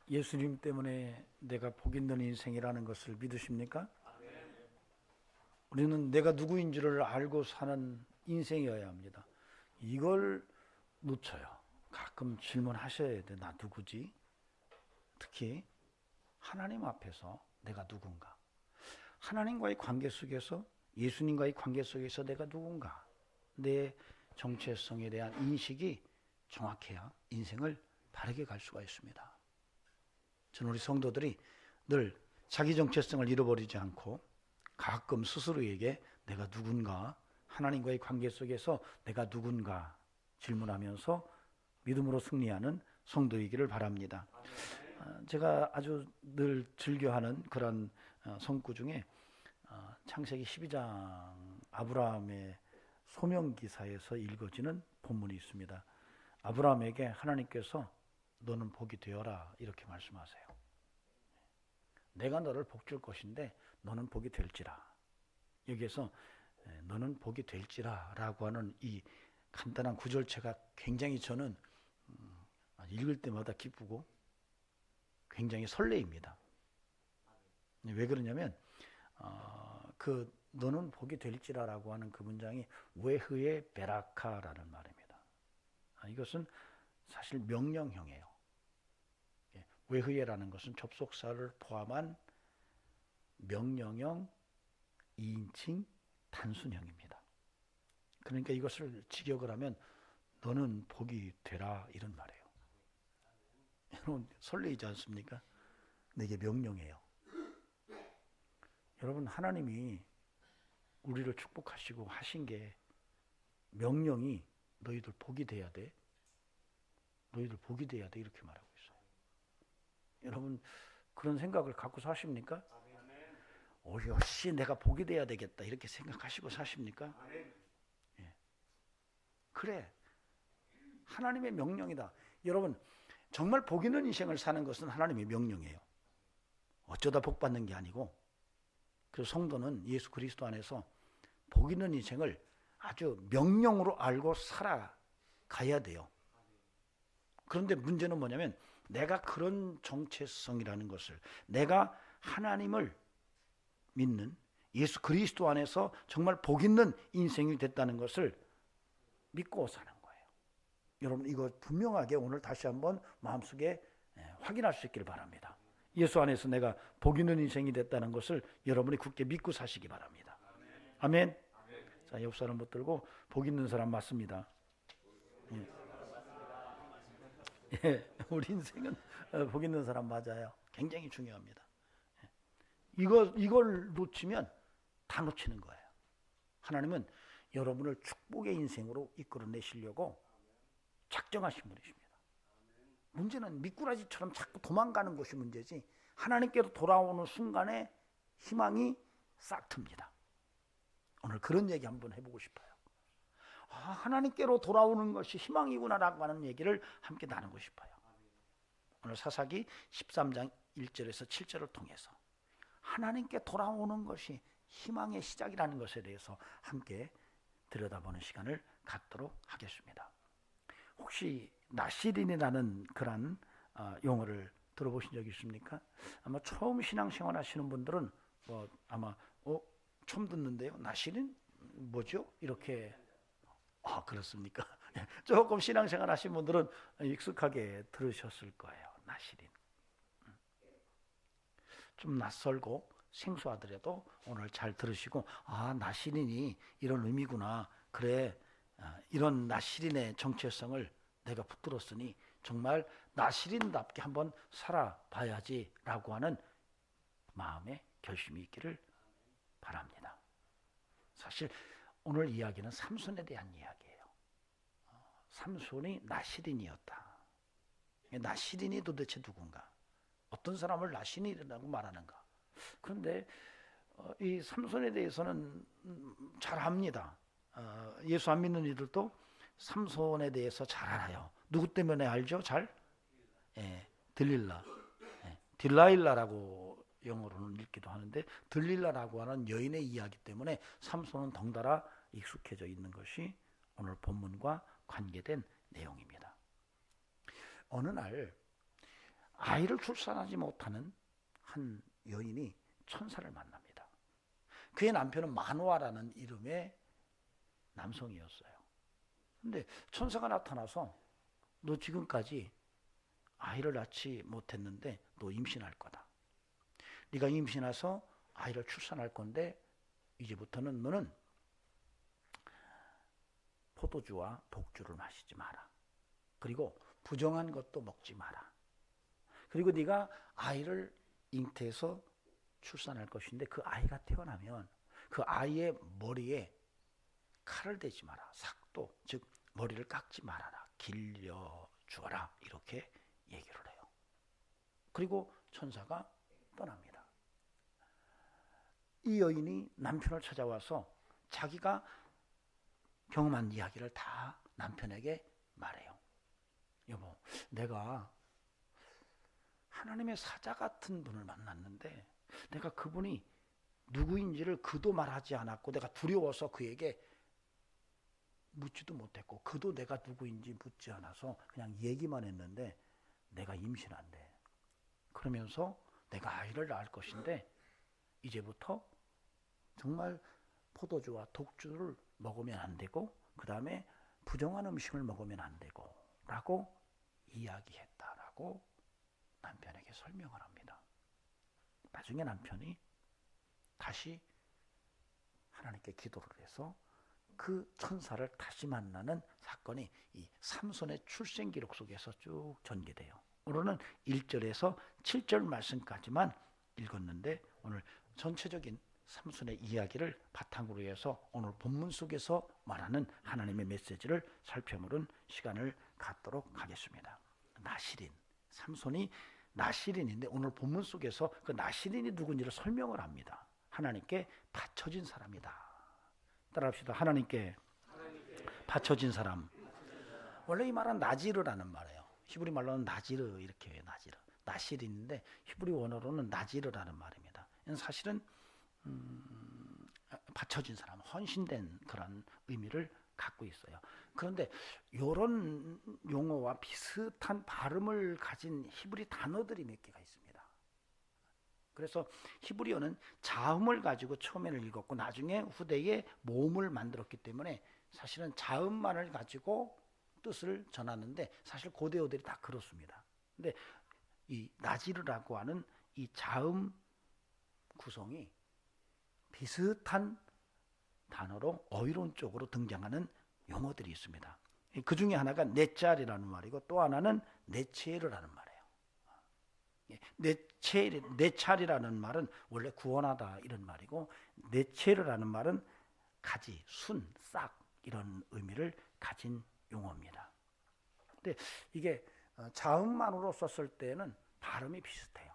예수님 때문에 내가 복 있는 인생이라는 것을 믿으십니까? 우리는 내가 누구인 줄을 알고 사는 인생이어야 합니다. 이걸 놓쳐요. 가끔 질문하셔야 돼. 나 누구지? 특히 하나님 앞에서 내가 누군가? 하나님과의 관계 속에서, 예수님과의 관계 속에서 내가 누군가? 내 정체성에 대한 인식이 정확해야 인생을 바르게 갈 수가 있습니다. 저는 우리 성도들이 늘 자기 정체성을 잃어버리지 않고 가끔 스스로에게 내가 누군가, 하나님과의 관계 속에서 내가 누군가 질문하면서 믿음으로 승리하는 성도이기를 바랍니다. 제가 아주 늘 즐겨하는 그런 성구 중에 창세기 12장 아브라함의 소명기사에서 읽어지는 본문이 있습니다. 아브라함에게 하나님께서 너는 복이 되어라 이렇게 말씀하세요. 내가 너를 복 줄 것인데 너는 복이 될지라. 여기에서 너는 복이 될지라 라고 하는 이 간단한 구절체가 굉장히 저는 읽을 때마다 기쁘고 굉장히 설레입니다. 왜 그러냐면 그 너는 복이 될지라라고 하는 그 문장이 외흐의 베라카라는 말입니다. 이것은 사실 명령형이에요. 외흐예라는 것은 접속사를 포함한 명령형, 2인칭, 단순형입니다. 그러니까 이것을 직역을 하면 너는 복이 되라 이런 말이에요. 여러분 설레이지 않습니까? 내게 명령해요. 여러분 하나님이 우리를 축복하시고 하신 게 명령이 너희들 복이 돼야 돼. 너희들 복이 돼야 돼 이렇게 말하고 있어요. 여러분 그런 생각을 갖고 사십니까? 역시 내가 복이 돼야 되겠다 이렇게 생각하시고 사십니까? 예. 그래 하나님의 명령이다. 여러분 정말 복 있는 인생을 사는 것은 하나님의 명령이에요. 어쩌다 복 받는 게 아니고 그 성도는 예수 그리스도 안에서 복 있는 인생을 아주 명령으로 알고 살아가야 돼요. 그런데 문제는 뭐냐면 내가 그런 정체성이라는 것을, 내가 하나님을 믿는 예수 그리스도 안에서 정말 복 있는 인생이 됐다는 것을 믿고 사는 거예요. 여러분 이거 분명하게 오늘 다시 한번 마음속에 확인할 수 있기를 바랍니다. 예수 안에서 내가 복 있는 인생이 됐다는 것을 여러분이 굳게 믿고 사시기 바랍니다. 아멘. 자, 옆 사람 붙들고 복 있는 사람 맞습니다. 예, 우리 인생은 복 있는 사람 맞아요. 굉장히 중요합니다. 이걸 놓치면 다 놓치는 거예요. 하나님은 여러분을 축복의 인생으로 이끌어내시려고 작정하신 분이십니다. 문제는 미꾸라지처럼 자꾸 도망가는 것이 문제지 하나님께로 돌아오는 순간에 희망이 싹 틉니다. 오늘 그런 얘기 한번 해보고 싶어요. 하나님께로 돌아오는 것이 희망이구나라고 하는 얘기를 함께 나누고 싶어요. 오늘 사사기 13장 1절에서 7절을 통해서 하나님께 돌아오는 것이 희망의 시작이라는 것에 대해서 함께 들여다보는 시간을 갖도록 하겠습니다. 혹시 나시린이라는 그런 용어를 들어보신 적이 있습니까? 아마 처음 신앙생활 하시는 분들은 아마 처음 듣는데요. 나시린 뭐죠? 이렇게 그렇습니까? 조금 신앙생활 하신 분들은 익숙하게 들으셨을 거예요. 나시린. 좀 낯설고 생소하더라도 오늘 잘 들으시고 나시린이 이런 의미구나. 그래 이런 나시린의 정체성을 내가 붙들었으니 정말 나시린답게 한번 살아봐야지 라고 하는 마음의 결심이 있기를 바랍니다. 사실 오늘 이야기는 삼손에 대한 이야기예요. 삼손이 나시린이었다. 나시린이 도대체 누군가? 어떤 사람을 나시린이라고 말하는가? 그런데 이 삼손에 대해서는 잘 압니다. 예수 안 믿는 이들도 삼손에 대해서 잘 알아요. 누구 때문에 알죠? 잘? 들릴라. 딜라일라라고 영어로는 읽기도 하는데 들릴라라고 하는 여인의 이야기 때문에 삼손은 덩달아 익숙해져 있는 것이 오늘 본문과 관계된 내용입니다. 어느 날 아이를 출산하지 못하는 한 여인이 천사를 만납니다. 그의 남편은 마노아라는 이름의 남성이었어요. 근데 천사가 나타나서 너 지금까지 아이를 낳지 못했는데 너 임신할 거다. 네가 임신해서 아이를 출산할 건데 이제부터는 너는 포도주와 독주를 마시지 마라. 그리고 부정한 것도 먹지 마라. 그리고 네가 아이를 잉태해서 출산할 것인데 그 아이가 태어나면 그 아이의 머리에 칼을 대지 마라. 삭도, 즉 머리를 깎지 말아라. 길려 주어라. 이렇게 얘기를 해요. 그리고 천사가 떠납니다. 이 여인이 남편을 찾아와서 자기가 경험한 이야기를 다 남편에게 말해요. 여보, 내가 하나님의 사자 같은 분을 만났는데 내가 그분이 누구인지를 그도 말하지 않았고 내가 두려워서 그에게 묻지도 못했고 그도 내가 누구인지 묻지 않아서 그냥 얘기만 했는데 내가 임신한대. 그러면서 내가 아이를 낳을 것인데 이제부터 정말 포도주와 독주를 먹으면 안 되고 그 다음에 부정한 음식을 먹으면 안 되고 라고 이야기했다라고 남편에게 설명을 합니다. 나중에 남편이 다시 하나님께 기도를 해서 그 천사를 다시 만나는 사건이 이 삼손의 출생 기록 속에서 쭉 전개돼요. 오늘은 1절에서 7절 말씀까지만 읽었는데 오늘 전체적인 삼손의 이야기를 바탕으로 해서 오늘 본문 속에서 말하는 하나님의 메시지를 살펴보는 시간을 갖도록 하겠습니다. 나실인, 삼손이 나실인인데 오늘 본문 속에서 그 나실인이 누군지를 설명을 합니다. 하나님께 바쳐진 사람이다. 따라합시다. 하나님께 바쳐진 사람. 원래 이 말은 나지르라는 말이에요. 히브리 말로는 나지르 이렇게 해요. 나지르. 나실인인데 히브리 원어로는 나지르라는 말입니다. 사실은 바쳐진 사람, 헌신된 그런 의미를 갖고 있어요. 그런데 이런 용어와 비슷한 발음을 가진 히브리 단어들이 몇 개가 있습니다. 그래서 히브리어는 자음을 가지고 처음에는 읽었고 나중에 후대에 모음을 만들었기 때문에 사실은 자음만을 가지고 뜻을 전하는데 사실 고대어들이 다 그렇습니다. 근데 이 나지르라고 하는 이 자음 구성이 비슷한 단어로 어휘론적으로 등장하는 용어들이 있습니다. 그 중에 하나가 네짤이라는 말이고 또 하나는 네체르라는 말이에요. 네찰이라는 말은 원래 구원하다 이런 말이고 네체르라는 말은 가지, 순, 싹 이런 의미를 가진 용어입니다. 근데 이게 자음만으로 썼을 때는 발음이 비슷해요.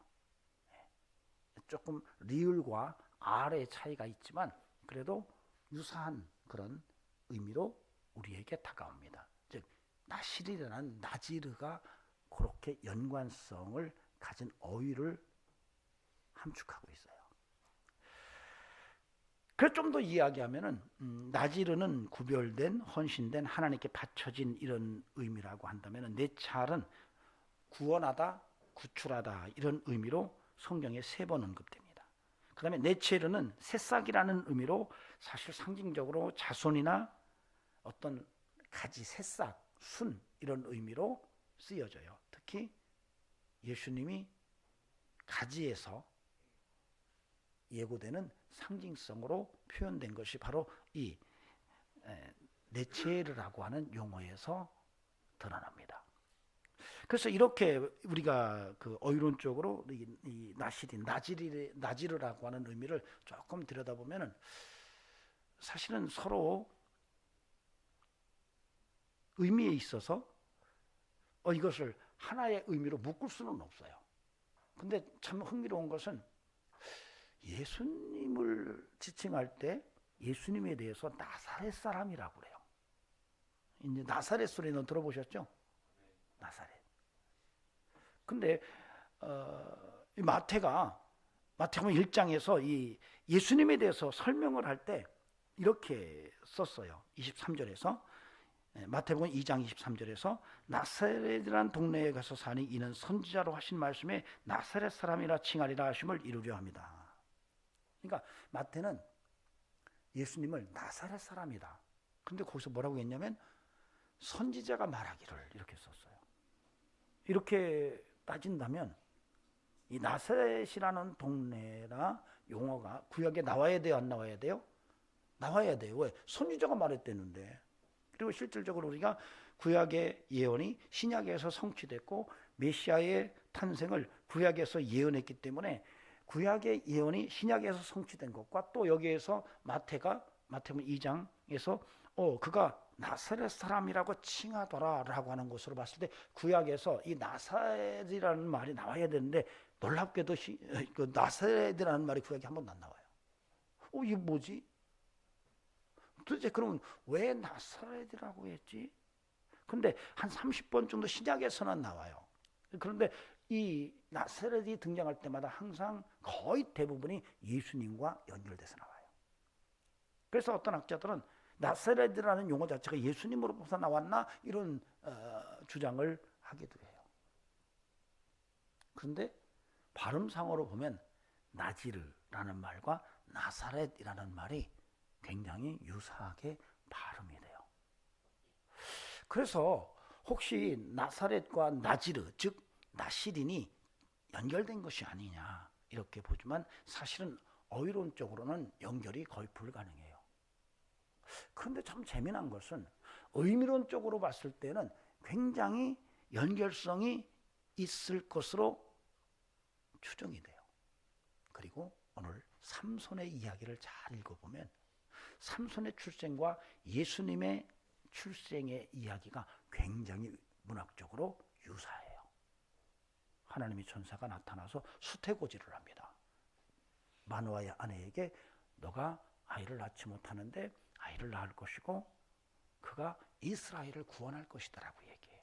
조금 리을과 R의 차이가 있지만 그래도 유사한 그런 의미로 우리에게 다가옵니다. 즉 나실이라는 나지르가 그렇게 연관성을 가진 어휘를 함축하고 있어요. 그래서 좀 더 이야기하면은 나지르는 구별된 헌신된 하나님께 바쳐진 이런 의미라고 한다면은 네찰은 구원하다, 구출하다 이런 의미로 성경에 3번 언급됩니다. 그 다음에 네체르는 새싹이라는 의미로 사실 상징적으로 자손이나 어떤 가지, 새싹, 순 이런 의미로 쓰여져요. 특히 예수님이 가지에서 예고되는 상징성으로 표현된 것이 바로 이 네체르라고 하는 용어에서 드러납니다. 그래서 이렇게 우리가 그 어휘론적으로 이 나지르라고 하는 의미를 조금 들여다보면은 사실은 서로 의미에 있어서 이것을 하나의 의미로 묶을 수는 없어요. 근데 참 흥미로운 것은 예수님을 지칭할 때 예수님에 대해서 나사렛 사람이라고 그래요. 이제 나사렛 소리는 들어보셨죠? 나사렛. 근데 마태복음 1장에서 이 예수님에 대해서 설명을 할 때 이렇게 썼어요. 23절에서 마태복음 2장 23절에서 나사렛이라는 동네에 가서 사니 이는 선지자로 하신 말씀에 나사렛 사람이라 칭하리라 하심을 이루려 합니다. 그러니까 마태는 예수님을 나사렛 사람이다. 근데 거기서 뭐라고 했냐면 선지자가 말하기를 이렇게 썼어요. 이렇게 따진다면 이 나사렛이라는 동네나 용어가 구약에 나와야 돼요, 안 나와야 돼요? 나와야 돼요. 왜? 선지자가 말했대는데. 그리고 실질적으로 우리가 구약의 예언이 신약에서 성취됐고 메시아의 탄생을 구약에서 예언했기 때문에 구약의 예언이 신약에서 성취된 것과 또 여기에서 마태복음 2장에서 그가 나사렛 사람이라고 칭하더라 라고 하는 것으로 봤을 때 구약에서 이 나사렛이라는 말이 나와야 되는데 놀랍게도 그 나사렛이라는 말이 구약에 한 번도 안 나와요. 이게 뭐지? 도대체 그러면 왜 나사렛이라고 했지? 근데 한 30번 정도 신약에서는 나와요. 그런데 이 나사렛이 등장할 때마다 항상 거의 대부분이 예수님과 연결돼서 나와요. 그래서 어떤 학자들은 나사렛이라는 용어 자체가 예수님으로부터 나왔나 이런 주장을 하기도 해요. 그런데 발음상으로 보면 나지르라는 말과 나사렛이라는 말이 굉장히 유사하게 발음이 돼요. 그래서 혹시 나사렛과 나지르 즉 나시린이 연결된 것이 아니냐 이렇게 보지만 사실은 어휘론적으로는 연결이 거의 불가능해요. 그런데 참 재미난 것은 의미론적으로 봤을 때는 굉장히 연결성이 있을 것으로 추정이 돼요. 그리고 오늘 삼손의 이야기를 잘 읽어보면 삼손의 출생과 예수님의 출생의 이야기가 굉장히 문학적으로 유사해요. 하나님의 천사가 나타나서 수태고지를 합니다. 마노아의 아내에게 너가 아이를 낳지 못하는데 아이를 낳을 것이고 그가 이스라엘을 구원할 것이다라고 얘기해요.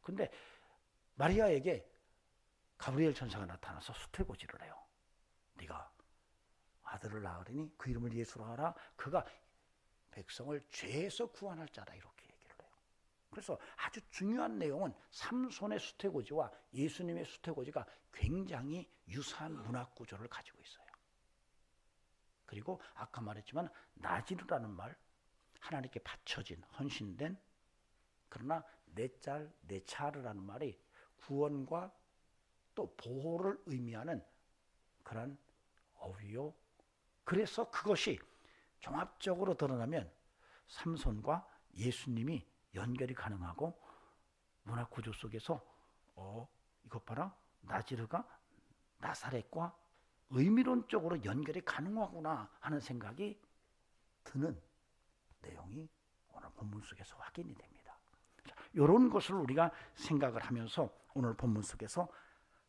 근데 마리아에게 가브리엘 천사가 나타나서 수태고지를 해요. 네가 아들을 낳으리니 그 이름을 예수로 하라. 그가 백성을 죄에서 구원할 자다 이렇게 얘기를 해요. 그래서 아주 중요한 내용은 삼손의 수태고지와 예수님의 수태고지가 굉장히 유사한 문학 구조를 가지고 있어요. 그리고 아까 말했지만 나지르라는 말, 하나님께 바쳐진 헌신된 그러나 내 짤, 내 차르라는 말이 구원과 또 보호를 의미하는 그런 어휘요. 그래서 그것이 종합적으로 드러나면 삼손과 예수님이 연결이 가능하고 문학 구조 속에서 이것 봐라 나지르가 나사렛과 의미론적으로 연결이 가능하구나 하는 생각이 드는 내용이 오늘 본문 속에서 확인이 됩니다. 이런 것을 우리가 생각을 하면서 오늘 본문 속에서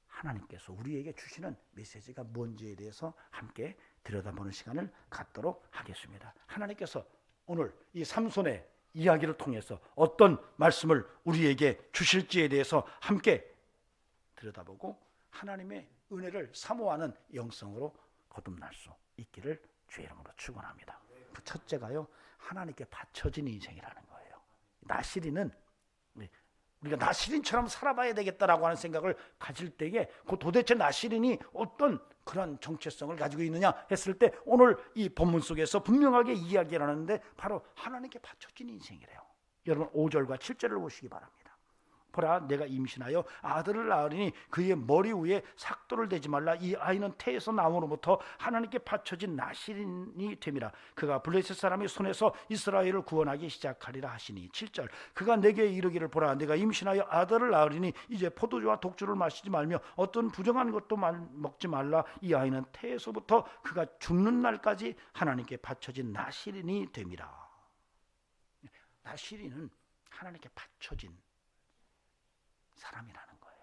하나님께서 우리에게 주시는 메시지가 뭔지에 대해서 함께 들여다보는 시간을 갖도록 하겠습니다. 하나님께서 오늘 이 삼손의 이야기를 통해서 어떤 말씀을 우리에게 주실지에 대해서 함께 들여다보고 하나님의 은혜를 사모하는 영성으로 거듭날 수 있기를 주의 이름으로 축원합니다. 그 첫째가요, 하나님께 바쳐진 인생이라는 거예요. 나시린은 우리가 나시린처럼 살아봐야 되겠다라고 하는 생각을 가질 때에 그 도대체 나시린이 어떤 그런 정체성을 가지고 있느냐 했을 때 오늘 이 본문 속에서 분명하게 이야기를 하는데 바로 하나님께 바쳐진 인생이래요. 여러분 5절과 7절을 보시기 바랍니다. 보라 내가 임신하여 아들을 낳으리니 그의 머리 위에 삭도를 대지 말라. 이 아이는 태에서 나옴으로부터 하나님께 바쳐진 나시린이 됨이라. 그가 블레셋 사람의 손에서 이스라엘을 구원하기 시작하리라 하시니. 7절 그가 내게 이르기를 보라 내가 임신하여 아들을 낳으리니 이제 포도주와 독주를 마시지 말며 어떤 부정한 것도 먹지 말라. 이 아이는 태에서부터 그가 죽는 날까지 하나님께 바쳐진 나시린이 됨이라. 나시린은 하나님께 바쳐진 사람이라는 거예요.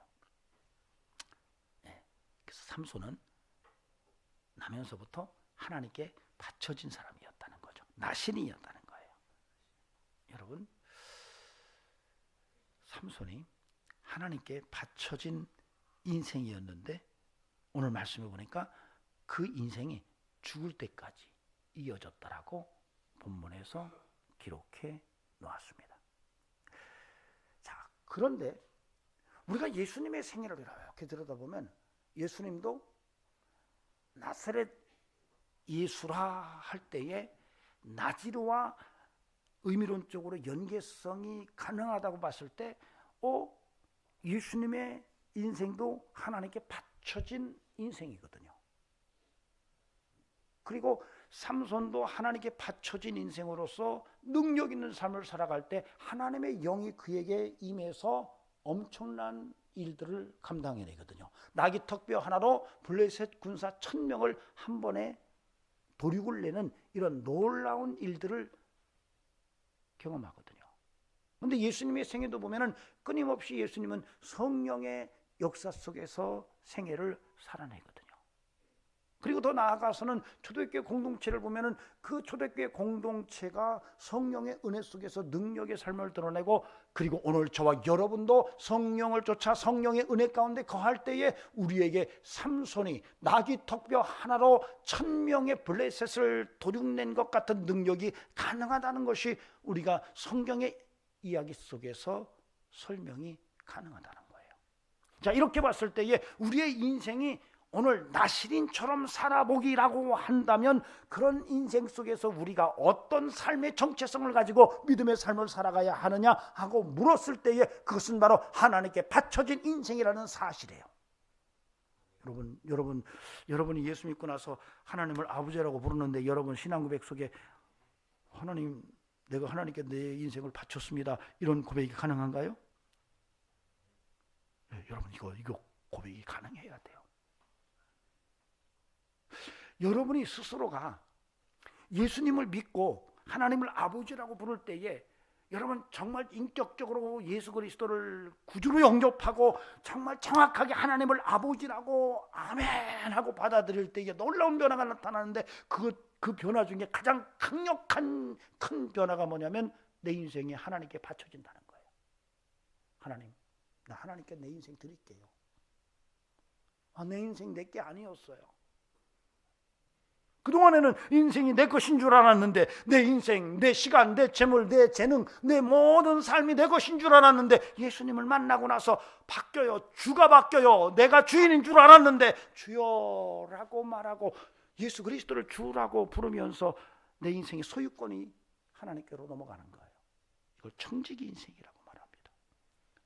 그래서 삼손은 나면서부터 하나님께 바쳐진 사람이었다는 거죠. 나신이었다는 거예요. 여러분, 삼손이 하나님께 바쳐진 인생이었는데 오늘 말씀해 보니까 그 인생이 죽을 때까지 이어졌다라고 본문에서 기록해 놓았습니다. 그런데 우리가 예수님의 생애를 이렇게 들여다보면 예수님도 나사렛 예수라 할 때에 나지르와 의미론적으로 연계성이 가능하다고 봤을 때 예수님의 인생도 하나님께 바쳐진 인생이거든요. 그리고 삼손도 하나님께 바쳐진 인생으로서 능력 있는 삶을 살아갈 때 하나님의 영이 그에게 임해서 엄청난 일들을 감당해내거든요. 나귀 턱뼈 하나로 블레셋 군사 1000명을 한 번에 도륙을 내는 이런 놀라운 일들을 경험하거든요. 그런데 예수님의 생애도 보면은 끊임없이 예수님은 성령의 역사 속에서 생애를 살아내거든요. 그리고 더 나아가서는 초대교회 공동체를 보면은 그 초대교회 공동체가 성령의 은혜 속에서 능력의 삶을 드러내고, 그리고 오늘 저와 여러분도 성령을 쫓아 성령의 은혜 가운데 거할 때에 우리에게 삼손이 나귀 턱뼈 하나로 1000명의 블레셋을 도륙낸 것 같은 능력이 가능하다는 것이 우리가 성경의 이야기 속에서 설명이 가능하다는 거예요. 자, 이렇게 봤을 때에 우리의 인생이 오늘 나시린처럼 살아보기라고 한다면 그런 인생 속에서 우리가 어떤 삶의 정체성을 가지고 믿음의 삶을 살아가야 하느냐 하고 물었을 때에 그것은 바로 하나님께 바쳐진 인생이라는 사실이에요. 여러분이 예수 믿고 나서 하나님을 아버지라고 부르는데 여러분 신앙고백 속에 하나님, 내가 하나님께 내 인생을 바쳤습니다, 이런 고백이 가능한가요? 네, 여러분 이거 고백이 가능해야 돼요. 여러분이 스스로가 예수님을 믿고 하나님을 아버지라고 부를 때에 여러분 정말 인격적으로 예수 그리스도를 구주로 영접하고 정말 정확하게 하나님을 아버지라고 아멘하고 받아들일 때에 놀라운 변화가 나타나는데 그 변화 중에 가장 강력한 큰 변화가 뭐냐면 내 인생이 하나님께 바쳐진다는 거예요. 하나님, 나 하나님께 내 인생 드릴게요. 내 인생 내게 아니었어요. 그동안에는 인생이 내 것인 줄 알았는데, 내 인생, 내 시간, 내 재물, 내 재능, 내 모든 삶이 내 것인 줄 알았는데 예수님을 만나고 나서 바뀌어요. 주가 바뀌어요. 내가 주인인 줄 알았는데 주여라고 말하고 예수 그리스도를 주라고 부르면서 내 인생의 소유권이 하나님께로 넘어가는 거예요. 이걸 청지기 인생이라고 말합니다.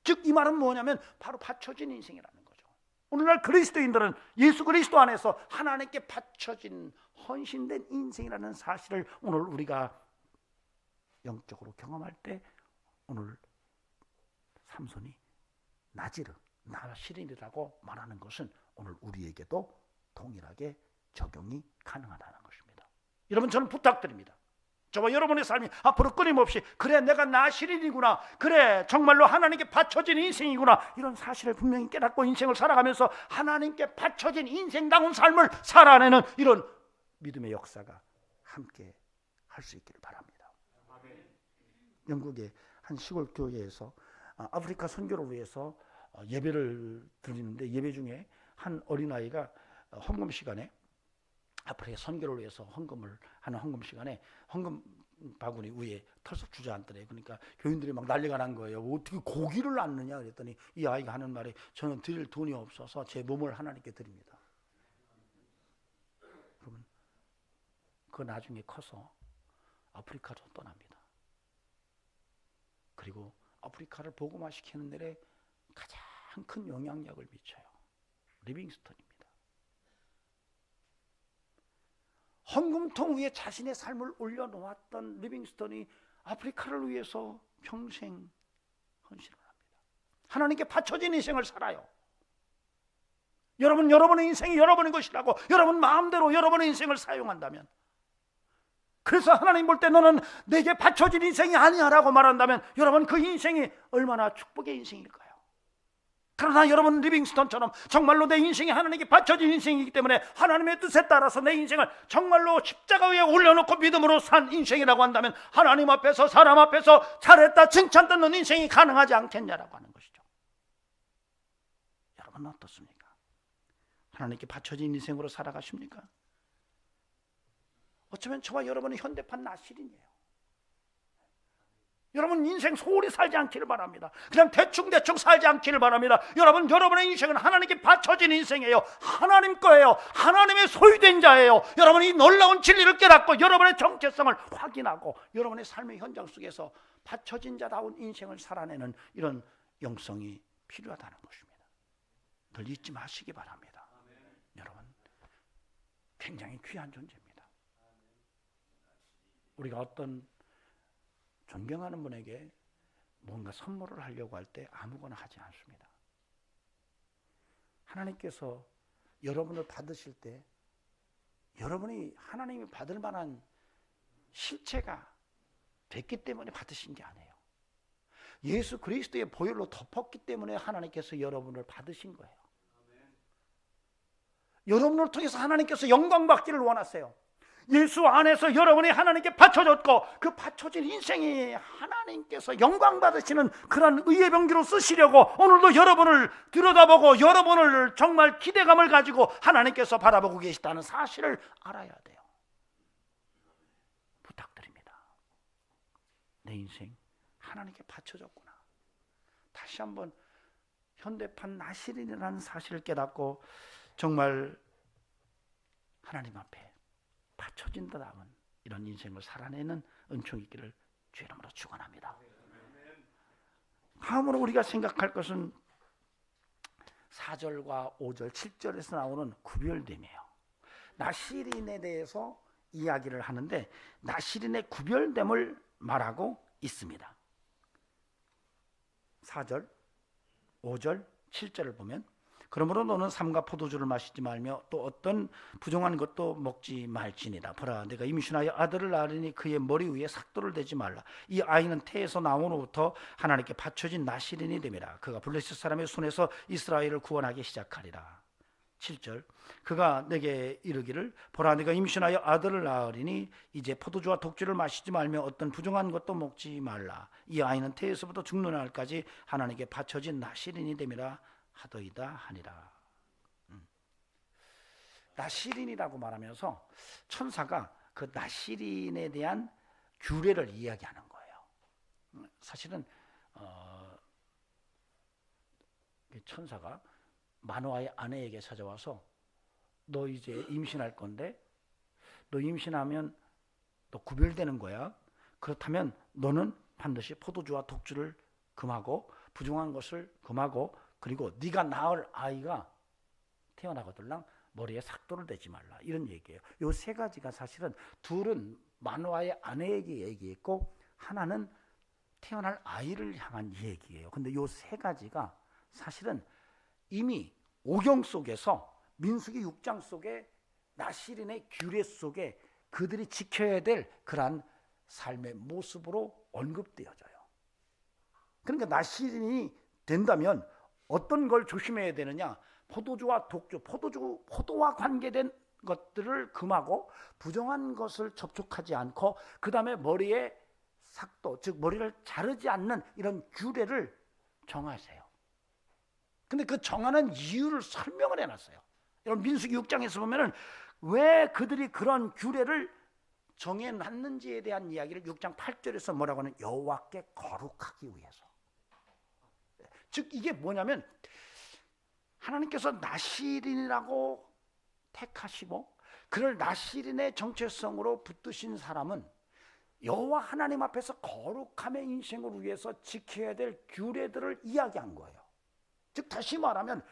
즉 이 말은 뭐냐면 바로 바쳐진 인생이라는 거죠. 오늘날 그리스도인들은 예수 그리스도 안에서 하나님께 바쳐진 헌신된 인생이라는 사실을 오늘 우리가 영적으로 경험할 때 오늘 삼손이 나시린이라고 말하는 것은 오늘 우리에게도 동일하게 적용이 가능하다는 것입니다. 여러분, 저는 부탁드립니다. 저와 여러분의 삶이 앞으로 끊임없이 그래 내가 나시린이구나, 그래 정말로 하나님께 바쳐진 인생이구나, 이런 사실을 분명히 깨닫고 인생을 살아가면서 하나님께 바쳐진 인생다운 삶을 살아내는 이런 믿음의 역사가 함께 할 수 있기를 바랍니다. 영국의 한 시골 교회에서 아프리카 선교를 위해서 예배를 드리는데, 예배 중에 한 어린아이가 헌금 시간에 아프리카 선교를 위해서 헌금을 하는 헌금 시간에 헌금 바구니 위에 털썩 주저앉더래요. 그러니까 교인들이 막 난리가 난 거예요. 어떻게 고기를 낳느냐 그랬더니 이 아이가 하는 말이, 저는 드릴 돈이 없어서 제 몸을 하나님께 드립니다. 그러면 그 나중에 커서 아프리카로 떠납니다. 그리고 아프리카를 복음화시키는 데에 가장 큰 영향력을 미쳐요. 리빙스턴입니다. 헌금통 위에 자신의 삶을 올려놓았던 리빙스턴이 아프리카를 위해서 평생 헌신을 합니다. 하나님께 바쳐진 인생을 살아요. 여러분의 인생이 여러분의 것이라고 여러분 마음대로 여러분의 인생을 사용한다면, 그래서 하나님 볼 때 너는 내게 바쳐진 인생이 아니야 라고 말한다면 여러분 그 인생이 얼마나 축복의 인생일까요? 그러나 여러분 리빙스턴처럼 정말로 내 인생이 하나님께 바쳐진 인생이기 때문에 하나님의 뜻에 따라서 내 인생을 정말로 십자가 위에 올려놓고 믿음으로 산 인생이라고 한다면 하나님 앞에서 사람 앞에서 잘했다 칭찬 듣는 인생이 가능하지 않겠냐라고 하는 것이죠. 여러분은 어떻습니까? 하나님께 바쳐진 인생으로 살아가십니까? 어쩌면 저와 여러분은 현대판 나시린이에요. 여러분 인생 소홀히 살지 않기를 바랍니다. 그냥 대충 살지 않기를 바랍니다. 여러분, 여러분의 인생은 하나님께 바쳐진 인생이에요. 하나님 거예요. 하나님의 소유된 자예요. 여러분이 놀라운 진리를 깨닫고 여러분의 정체성을 확인하고 여러분의 삶의 현장 속에서 바쳐진 자다운 인생을 살아내는 이런 영성이 필요하다는 것입니다. 늘 잊지 마시기 바랍니다. 여러분, 굉장히 귀한 존재입니다. 우리가 어떤 존경하는 분에게 뭔가 선물을 하려고 할 때 아무거나 하지 않습니다. 하나님께서 여러분을 받으실 때 여러분이 하나님이 받을 만한 실체가 됐기 때문에 받으신 게 아니에요. 예수 그리스도의 보혈로 덮었기 때문에 하나님께서 여러분을 받으신 거예요. 여러분을 통해서 하나님께서 영광 받기를 원하세요. 예수 안에서 여러분이 하나님께 바쳐졌고 그 바쳐진 인생이 하나님께서 영광 받으시는 그런 의의 병기로 쓰시려고 오늘도 여러분을 들여다보고 여러분을 정말 기대감을 가지고 하나님께서 바라보고 계시다는 사실을 알아야 돼요. 부탁드립니다. 내 인생 하나님께 바쳐졌구나. 다시 한번 현대판 나실인이라는 사실을 깨닫고 정말 하나님 앞에 바쳐진다는 이런 인생을 살아내는 은총이 있기를 주의 이름으로 축원합니다. 다음으로 우리가 생각할 것은 4절과 5절, 7절에서 나오는 구별됨이에요. 나실인에 대해서 이야기를 하는데 나실인의 구별됨을 말하고 있습니다. 4절, 5절, 7절을 보면 그러므로 너는 삼가 포도주를 마시지 말며 또 어떤 부정한 것도 먹지 말지니라. 보라, 내가 임신하여 아들을 낳으리니 그의 머리 위에 삭도를 대지 말라. 이 아이는 태에서 나온 후부터 하나님께 바쳐진 나실인이 됨이라. 그가 블레셋 사람의 손에서 이스라엘을 구원하기 시작하리라. 7절, 그가 내게 이르기를 보라, 내가 임신하여 아들을 낳으리니 이제 포도주와 독주를 마시지 말며 어떤 부정한 것도 먹지 말라. 이 아이는 태에서부터 죽는 날까지 하나님께 바쳐진 나실인이 됨이라 하더이다 하니라. 나실인이라고 말하면서 천사가 그 나실인에 대한 규례를 이야기하는 거예요. 사실은 천사가 마노아의 아내에게 찾아와서 너 이제 임신할 건데 너 임신하면 너 구별되는 거야. 그렇다면 너는 반드시 포도주와 독주를 금하고 부정한 것을 금하고 그리고 네가 낳을 아이가 태어나거들랑 머리에 삭도를 대지 말라. 이런 얘기예요. 요 세 가지가 사실은 둘은 마노아의 아내에게 얘기했고 하나는 태어날 아이를 향한 얘기예요. 근데 요 세 가지가 사실은 이미 오경 속에서 민수기 6장 속에 나실인의 규례 속에 그들이 지켜야 될 그러한 삶의 모습으로 언급되어져요. 그러니까 나실인이 된다면 어떤 걸 조심해야 되느냐? 포도주와 독주, 포도와 관계된 것들을 금하고 부정한 것을 접촉하지 않고 그 다음에 머리에 삭도, 즉 머리를 자르지 않는 이런 규례를 정하세요. 근데 그 정하는 이유를 설명을 해놨어요. 여러분 민수기 6장에서 보면은 왜 그들이 그런 규례를 정해놨는지에 대한 이야기를 6장 8절에서 뭐라고 하는 여호와께 거룩하기 위해서. 즉 이게 뭐냐면 하나님께서 나실인이라고 택하시고 그를 나실인의 정체성으로 붙드신 사람은 여호와 하나님 앞에서 거룩함의 인생을 위해서 지켜야 될 규례들을 이야기한 거예요. 즉 다시 말하면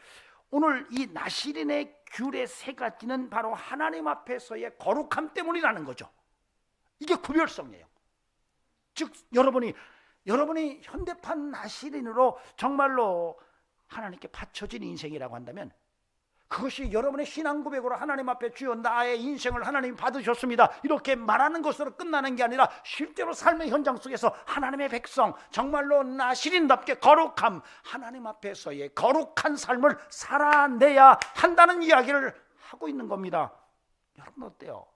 오늘 이 나실인의 규례 세 가지는 바로 하나님 앞에서의 거룩함 때문이라는 거죠. 이게 구별성이에요. 즉 여러분이 현대판 나실인으로 정말로 하나님께 바쳐진 인생이라고 한다면 그것이 여러분의 신앙 고백으로 하나님 앞에 주여 나의 인생을 하나님이 받으셨습니다 이렇게 말하는 것으로 끝나는 게 아니라 실제로 삶의 현장 속에서 하나님의 백성 정말로 나실인답게 거룩함 하나님 앞에서의 거룩한 삶을 살아내야 한다는 이야기를 하고 있는 겁니다. 여러분 어때요?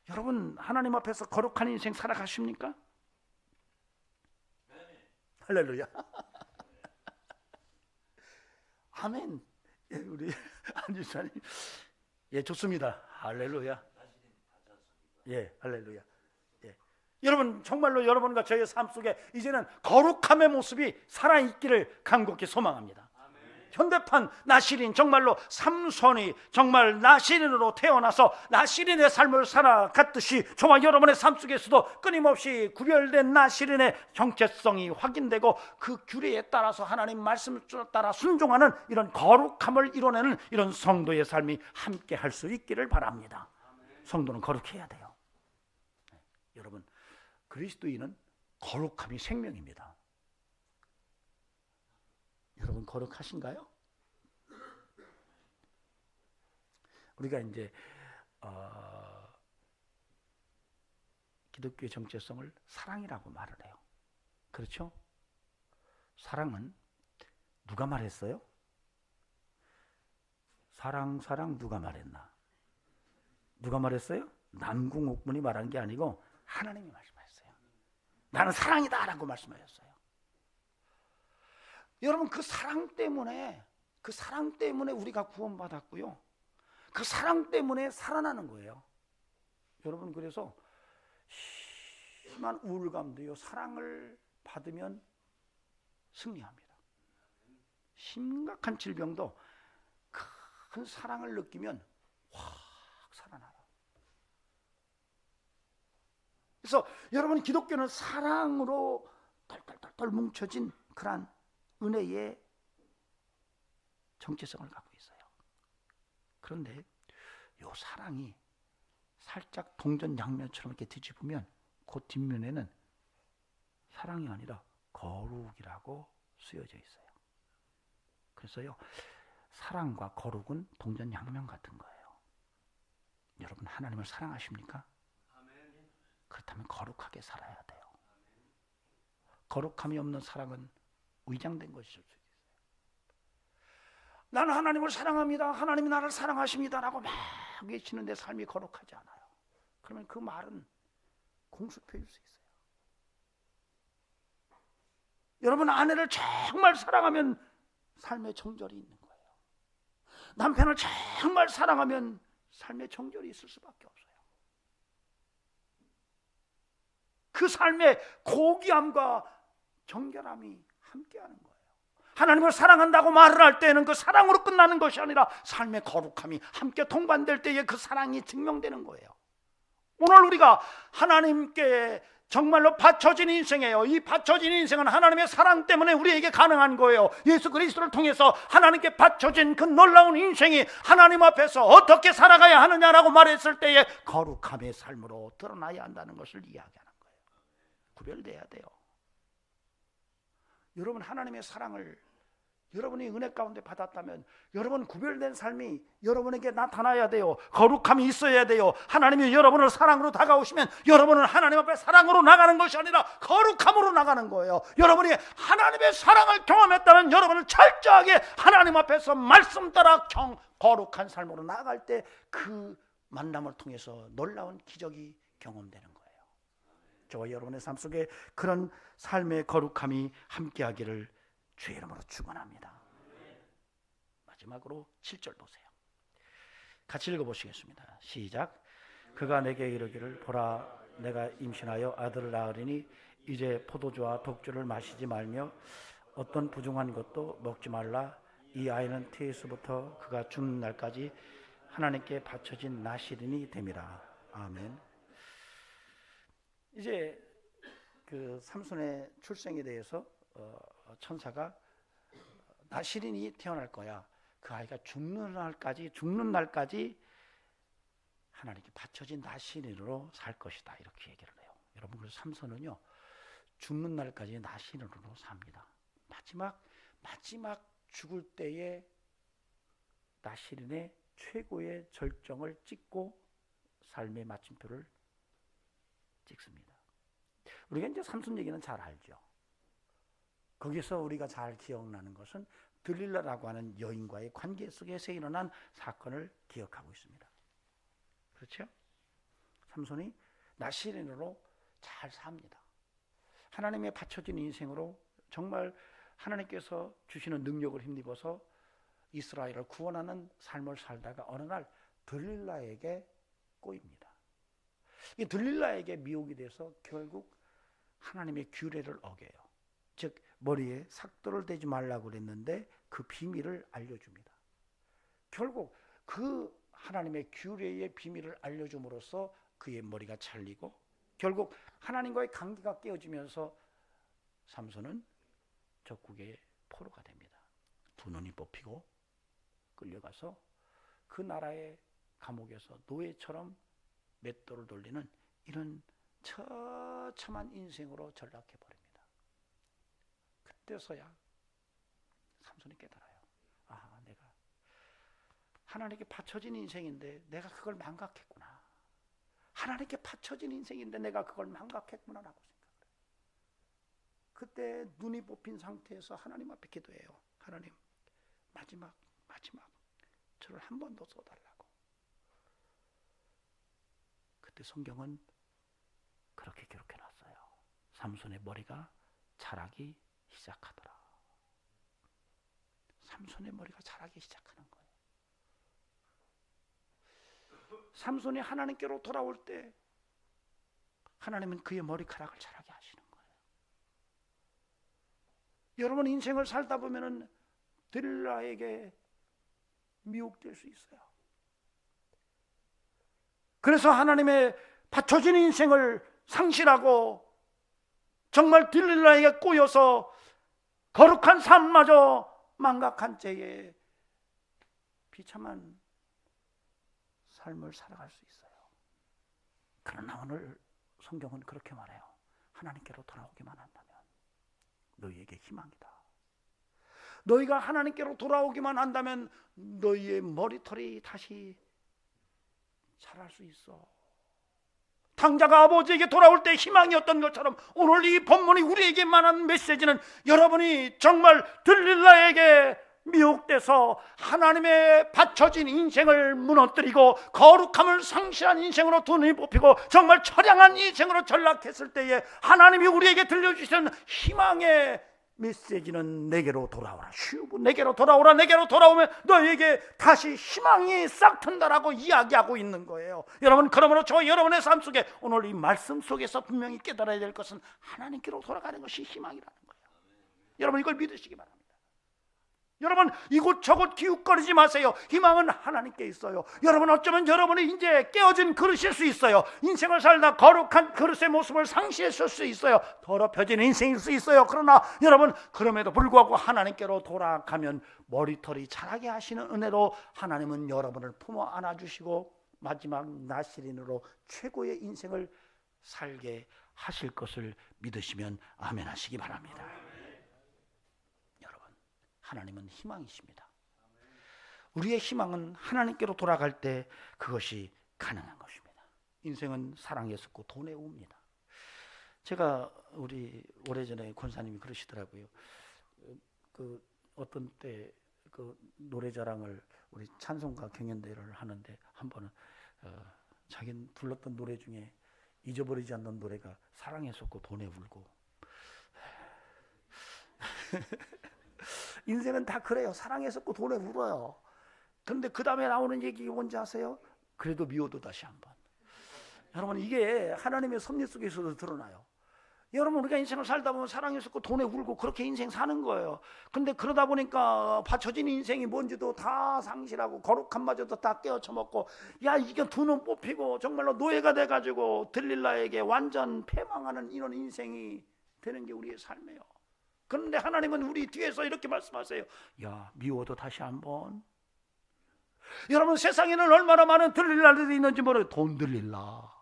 여러분 하나님 앞에서 거룩한 인생 살아가십니까? 할렐루야. 아멘. 예, 우리 안주사님, 예, 좋습니다. 할렐루야. 예, 할렐루야. 예, 여러분, 정말로 여러분과 저의 삶 속에 이제는 거룩함의 모습이 살아있기를 간곡히 소망합니다. 현대판 나시린, 정말로 삼손이 정말 나시린으로 태어나서 나시린의 삶을 살아갔듯이 저와 여러분의 삶 속에서도 끊임없이 구별된 나시린의 정체성이 확인되고 그 규례에 따라서 하나님 말씀을 따라 순종하는 이런 거룩함을 이뤄내는 이런 성도의 삶이 함께 할 수 있기를 바랍니다. 성도는 거룩해야 돼요. 여러분, 그리스도인은 거룩함이 생명입니다. 여러분, 거룩하신가요? 우리가 이제 기독교의 정체성을 사랑이라고 말을 해요. 그렇죠? 사랑은 누가 말했어요? 사랑 누가 말했나? 누가 말했어요? 남궁옥문이 말한 게 아니고 하나님이 말씀하셨어요. 나는 사랑이다 라고 말씀하셨어요. 여러분, 그 사랑 때문에 우리가 구원받았고요, 그 사랑 때문에 살아나는 거예요. 여러분, 그래서 심한 우울감도요, 사랑을 받으면 승리합니다. 심각한 질병도 큰 사랑을 느끼면 확 살아나요. 그래서 여러분, 기독교는 사랑으로 덜덜덜 뭉쳐진 그러한 은혜의 정체성을 갖고 있어요. 그런데 이 사랑이 살짝 동전양면처럼 이렇게 뒤집으면 그 뒷면에는 사랑이 아니라 거룩이라고 쓰여져 있어요. 그래서요, 사랑과 거룩은 동전양면 같은 거예요. 여러분, 하나님을 사랑하십니까? 그렇다면 거룩하게 살아야 돼요. 거룩함이 없는 사랑은 위장된 것일 수 있어요. 나는 하나님을 사랑합니다, 하나님이 나를 사랑하십니다 라고 막 외치는데 삶이 거룩하지 않아요. 그러면 그 말은 공수표일 수 있어요. 여러분, 아내를 정말 사랑하면 삶의 정절이 있는 거예요. 남편을 정말 사랑하면 삶의 정절이 있을 수밖에 없어요. 그 삶의 고귀함과 정결함이 함께하는 거예요. 하나님을 사랑한다고 말을 할 때는 그 사랑으로 끝나는 것이 아니라 삶의 거룩함이 함께 동반될 때에 그 사랑이 증명되는 거예요. 오늘 우리가 하나님께 정말로 바쳐진 인생이에요. 이 바쳐진 인생은 하나님의 사랑 때문에 우리에게 가능한 거예요. 예수 그리스도를 통해서 하나님께 바쳐진 그 놀라운 인생이 하나님 앞에서 어떻게 살아가야 하느냐라고 말했을 때에 거룩함의 삶으로 드러나야 한다는 것을 이야기하는 거예요. 구별돼야 돼요. 여러분, 하나님의 사랑을 여러분이 은혜 가운데 받았다면 여러분 구별된 삶이 여러분에게 나타나야 돼요. 거룩함이 있어야 돼요. 하나님이 여러분을 사랑으로 다가오시면 여러분은 하나님 앞에 사랑으로 나가는 것이 아니라 거룩함으로 나가는 거예요. 여러분이 하나님의 사랑을 경험했다면 여러분은 철저하게 하나님 앞에서 말씀 따라 거룩한 삶으로 나아갈 때 그 만남을 통해서 놀라운 기적이 경험되는 거예요. 저와 여러분의 삶 속에 그런 삶의 거룩함이 함께하기를 주의 이름으로 축원합니다. 마지막으로 7절 보세요. 같이 읽어보시겠습니다. 시작. 그가 내게 이르기를 보라, 내가 임신하여 아들을 낳으리니 이제 포도주와 독주를 마시지 말며 어떤 부정한 것도 먹지 말라. 이 아이는 태에서부터 그가 죽는 날까지 하나님께 바쳐진 나시린이 됨이라. 아멘. 이제 그 삼손의 출생에 대해서 천사가 나시린이 태어날 거야. 그 아이가 죽는 날까지 하나님께 바쳐진 나시린으로 살 것이다. 이렇게 얘기를 해요. 여러분, 그래서 삼손은요, 죽는 날까지 나시린으로 삽니다. 마지막 죽을 때에 나시린의 최고의 절정을 찍고 삶의 마침표를 찍습니다. 우리가 이제 삼손 얘기는 잘 알죠. 거기서 우리가 잘 기억나는 것은 들릴라라고 하는 여인과의 관계 속에서 일어난 사건을 기억하고 있습니다. 그렇죠? 삼손이 나시린으로 잘 삽니다. 하나님의 바쳐진 인생으로 정말 하나님께서 주시는 능력을 힘입어서 이스라엘을 구원하는 삶을 살다가 어느 날 들릴라에게 꼬입니다. 이 들릴라에게 미혹이 돼서 결국 하나님의 규례를 어겨요. 즉 머리에 삭도를 대지 말라고 그랬는데 그 비밀을 알려줍니다. 결국 그 하나님의 규례의 비밀을 알려줌으로써 그의 머리가 잘리고 결국 하나님과의 관계가 깨어지면서 삼손은 적국의 포로가 됩니다. 두 눈이 뽑히고 끌려가서 그 나라의 감옥에서 노예처럼 맷돌을 돌리는 이런 처참한 인생으로 전락해버립니다. 그때서야 삼손이 깨달아요. 아, 내가 하나님께 바쳐진 인생인데 내가 그걸 망각했구나. 하나님께 바쳐진 인생인데 내가 그걸 망각했구나라고 생각해요. 그때 눈이 뽑힌 상태에서 하나님 앞에 기도해요. 하나님, 마지막 저를 한 번 더 써달라고. 그때 성경은 그렇게 기록해놨어요. 삼손의 머리가 자라기 시작하더라. 삼손의 머리가 자라기 시작하는 거예요. 삼손이 하나님께로 돌아올 때 하나님은 그의 머리카락을 자라게 하시는 거예요. 여러분 인생을 살다 보면은 들릴라에게 미혹될 수 있어요. 그래서 하나님의 바쳐진 인생을 상실하고 정말 들릴라에게 꼬여서 거룩한 삶마저 망각한 채에 비참한 삶을 살아갈 수 있어요. 그러나 오늘 성경은 그렇게 말해요. 하나님께로 돌아오기만 한다면 너희에게 희망이다. 너희가 하나님께로 돌아오기만 한다면 너희의 머리털이 다시 자랄 수 있어. 당자가 아버지에게 돌아올 때 희망이었던 것처럼 오늘 이 본문이 우리에게 말하는 메시지는 여러분이 정말 들릴라에게 미혹돼서 하나님의 바쳐진 인생을 무너뜨리고 거룩함을 상실한 인생으로 두 눈이 뽑히고 정말 처량한 인생으로 전락했을 때에 하나님이 우리에게 들려주시는 희망의 메시지는 내게로 돌아오라. 슈브 내게로 돌아오라. 내게로 돌아오면 너에게 다시 희망이 싹 튼다라고 이야기하고 있는 거예요. 여러분, 그러므로 저 여러분의 삶 속에 오늘 이 말씀 속에서 분명히 깨달아야 될 것은 하나님께로 돌아가는 것이 희망이라는 거예요. 여러분 이걸 믿으시기 바랍니다. 여러분 이곳저곳 기웃거리지 마세요. 희망은 하나님께 있어요. 여러분 어쩌면 여러분이 이제 깨어진 그릇일 수 있어요. 인생을 살다 거룩한 그릇의 모습을 상실했을 수 있어요. 더럽혀진 인생일 수 있어요. 그러나 여러분 그럼에도 불구하고 하나님께로 돌아가면 머리털이 자라게 하시는 은혜로 하나님은 여러분을 품어 안아주시고 마지막 나시린으로 최고의 인생을 살게 하실 것을 믿으시면 아멘 하시기 바랍니다. 하나님은 희망이십니다. 우리의 희망은 하나님께로 돌아갈 때 그것이 가능한 것입니다. 인생은 사랑에 섰고 돈에 웁니다. 제가 우리 오래전에 권사님이 그러시더라고요. 그 어떤 때 그 노래자랑을 우리 찬송가 경연대회를 하는데 한 번은 자기는 불렀던 노래 중에 잊어버리지 않는 노래가 사랑에 섰고 돈에 울고 인생은 다 그래요. 사랑에 섰고 돈에 울어요. 그런데 그 다음에 나오는 얘기 뭔지 아세요? 그래도 미워도 다시 한번. 여러분 이게 하나님의 섭리 속에서도 드러나요. 여러분 우리가 인생을 살다 보면 사랑에 섰고 돈에 울고 그렇게 인생 사는 거예요. 근데 그러다 보니까 바쳐진 인생이 뭔지도 다 상실하고 거룩함마저도 다 깨어쳐먹고 야 이게 두 눈 뽑히고 정말로 노예가 돼가지고 들릴라에게 완전 패망하는 이런 인생이 되는 게 우리의 삶이에요. 그런데 하나님은 우리 뒤에서 이렇게 말씀하세요. 야 미워도 다시 한번. 여러분 세상에는 얼마나 많은 들릴라들이 있는지 모르겠어요. 돈 들릴라,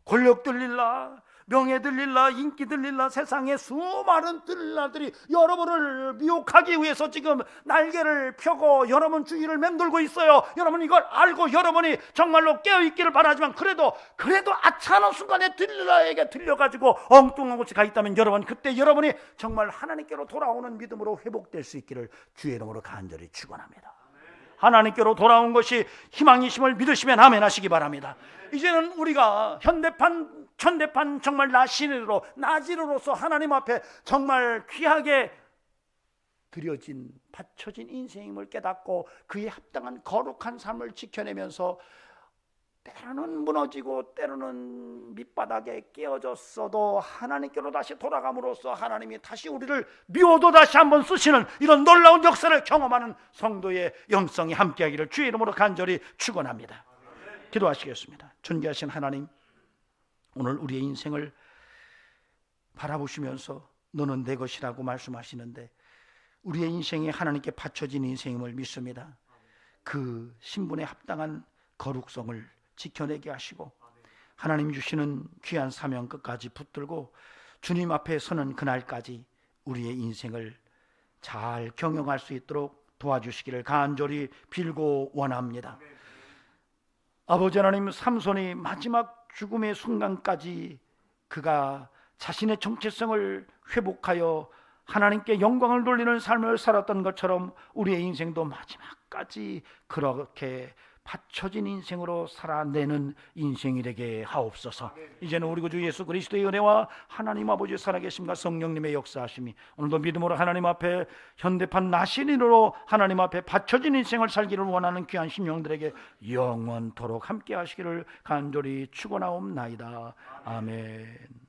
권력 들릴라, 명예 들릴라, 인기 들릴라, 세상에 수많은 들릴라들이 여러분을 미혹하기 위해서 지금 날개를 펴고 여러분 주위를 맴돌고 있어요. 여러분 이걸 알고 여러분이 정말로 깨어있기를 바라지만 그래도 아차하는 순간에 들릴라에게 들려가지고 엉뚱한 곳에 가 있다면 여러분 그때 여러분이 정말 하나님께로 돌아오는 믿음으로 회복될 수 있기를 주의 이름으로 간절히 축원합니다. 하나님께로 돌아온 것이 희망이심을 믿으시면 아멘 하시기 바랍니다. 이제는 우리가 천대판 정말 나지르로서 하나님 앞에 정말 귀하게 드려진 바쳐진 인생임을 깨닫고 그에 합당한 거룩한 삶을 지켜내면서 때로는 무너지고 때로는 밑바닥에 깨어졌어도 하나님께로 다시 돌아감으로써 하나님이 다시 우리를 미워도 다시 한번 쓰시는 이런 놀라운 역사를 경험하는 성도의 영성이 함께하기를 주의 이름으로 간절히 축원합니다. 기도하시겠습니다. 존귀하신 하나님, 오늘 우리의 인생을 바라보시면서 너는 내 것이라고 말씀하시는데 우리의 인생이 하나님께 바쳐진 인생임을 믿습니다. 그 신분에 합당한 거룩성을 지켜내게 하시고 하나님 주시는 귀한 사명 끝까지 붙들고 주님 앞에 서는 그날까지 우리의 인생을 잘 경영할 수 있도록 도와주시기를 간절히 빌고 원합니다. 아버지 하나님, 삼손이 마지막 죽음의 순간까지 그가 자신의 정체성을 회복하여 하나님께 영광을 돌리는 삶을 살았던 것처럼 우리의 인생도 마지막까지 그렇게 바쳐진 인생으로 살아내는 인생이 되게 하옵소서. 이제는 우리 구주 예수 그리스도의 은혜와 하나님 아버지 살아계심과 성령님의 역사하심이 오늘도 믿음으로 하나님 앞에 현대판 나신인으로 하나님 앞에 바쳐진 인생을 살기를 원하는 귀한 심령들에게 영원토록 함께 하시기를 간절히 축원하옵나이다. 아멘.